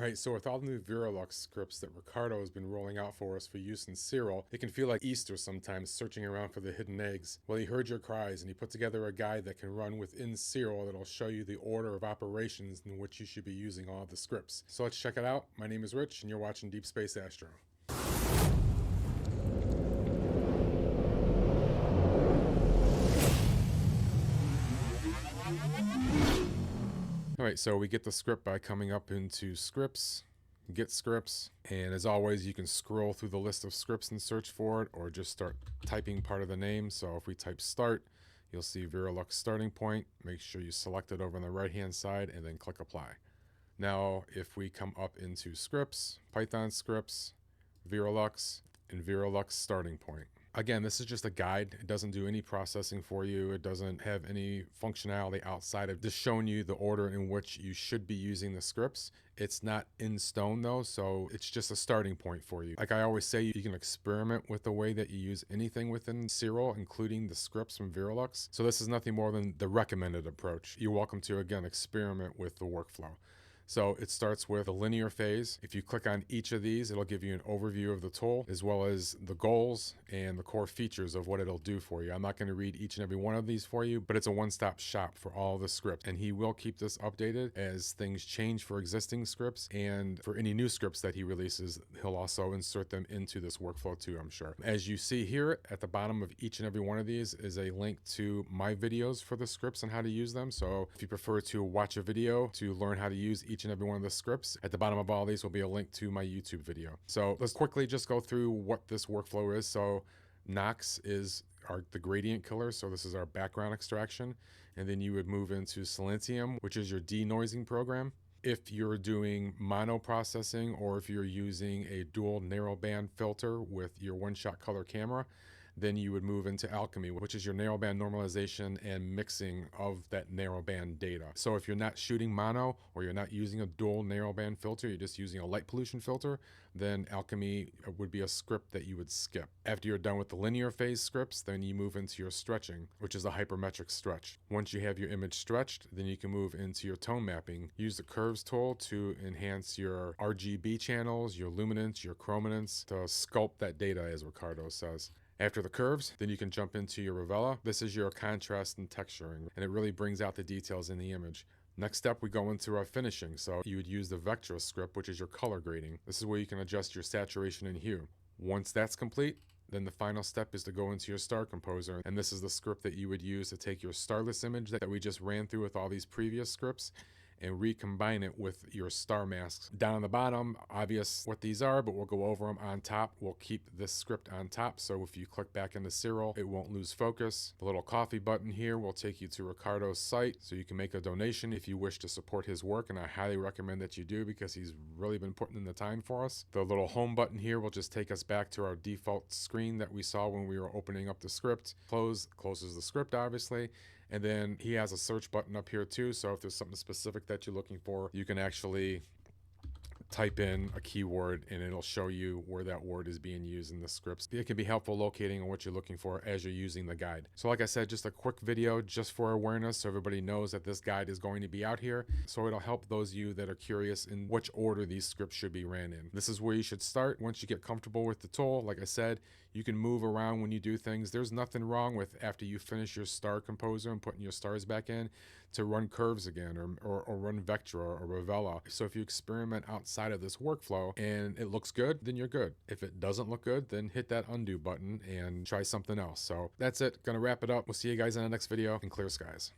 Alright, so with all the new VeraLux scripts that Riccardo has been rolling out for us for use in Siril, it can feel like Easter sometimes searching around for the hidden eggs. Well, he heard your cries and he put together a guide that can run within Siril that'll show you the order of operations in which you should be using all of the scripts. So let's check it out. My name is Rich and you're watching Deep Space Astro. Alright, so we get the script by coming up into scripts, get scripts, and as always you can scroll through the list of scripts and search for it, or just start typing part of the name. So if we type start, you'll see VeraLux starting point. Make sure you select it over on the right hand side and then click apply. Now if we come up into scripts, Python scripts, VeraLux, and VeraLux starting point. Again, this is just a guide. It doesn't do any processing for you. It doesn't have any functionality outside of just showing you the order in which you should be using the scripts. It's not in stone though, so it's just a starting point for you. Like I always say, you can experiment with the way that you use anything within Siril, including the scripts from VeraLux. So this is nothing more than the recommended approach. You're welcome to, again, experiment with the workflow. So it starts with a linear phase. If you click on each of these, it'll give you an overview of the tool, as well as the goals and the core features of what it'll do for you. I'm not going to read each and every one of these for you, but it's a one-stop shop for all the scripts. And he will keep this updated as things change for existing scripts, and for any new scripts that he releases, he'll also insert them into this workflow too, I'm sure. As you see here, at the bottom of each and every one of these is a link to my videos for the scripts and how to use them. So if you prefer to watch a video to learn how to use each and every one of the scripts, at the bottom of all these will be a link to my YouTube video. So let's quickly just go through what this workflow is. So Nox is the gradient killer, so this is our background extraction, and then you would move into Silentium, which is your denoising program. If you're doing mono processing, or if you're using a dual narrowband filter with your one-shot color camera, then you would move into Alchemy, which is your narrowband normalization and mixing of that narrowband data. So if you're not shooting mono, or you're not using a dual narrowband filter, you're just using a light pollution filter, then Alchemy would be a script that you would skip. After you're done with the linear phase scripts, then you move into your stretching, which is a hypermetric stretch. Once you have your image stretched, then you can move into your tone mapping. Use the curves tool to enhance your RGB channels, your luminance, your chrominance, to sculpt that data, as Riccardo says. After the curves, then you can jump into your Revela. This is your contrast and texturing, and it really brings out the details in the image. Next step, we go into our finishing. So you would use the Vectra script, which is your color grading. This is where you can adjust your saturation and hue. Once that's complete, then the final step is to go into your star composer, and this is the script that you would use to take your starless image that we just ran through with all these previous scripts and recombine it with your star masks. Down on the bottom, obvious what these are, but we'll go over them. On top, we'll keep this script on top, so if you click back into Siril, it won't lose focus. The little coffee button here will take you to Riccardo's site, so you can make a donation if you wish to support his work, and I highly recommend that you do, because he's really been putting in the time for us. The little home button here will just take us back to our default screen that we saw when we were opening up the script. Closes the script, obviously. And then he has a search button up here too, so if there's something specific that you're looking for, you can actually type in a keyword and it'll show you where that word is being used in the scripts. It can be helpful locating what you're looking for as you're using the guide. So like I said, just a quick video just for awareness, so everybody knows that this guide is going to be out here. So it'll help those of you that are curious in which order these scripts should be ran in. This is where you should start. Once you get comfortable with the tool, like I said, you can move around when you do things. There's nothing wrong with, after you finish your star composer and putting your stars back in, to run curves again, or run Vectra or Revela. So if you experiment outside of this workflow and it looks good, then you're good. If it doesn't look good, then hit that undo button and try something else. So that's it. Gonna wrap it up. We'll see you guys in the next video, and clear skies.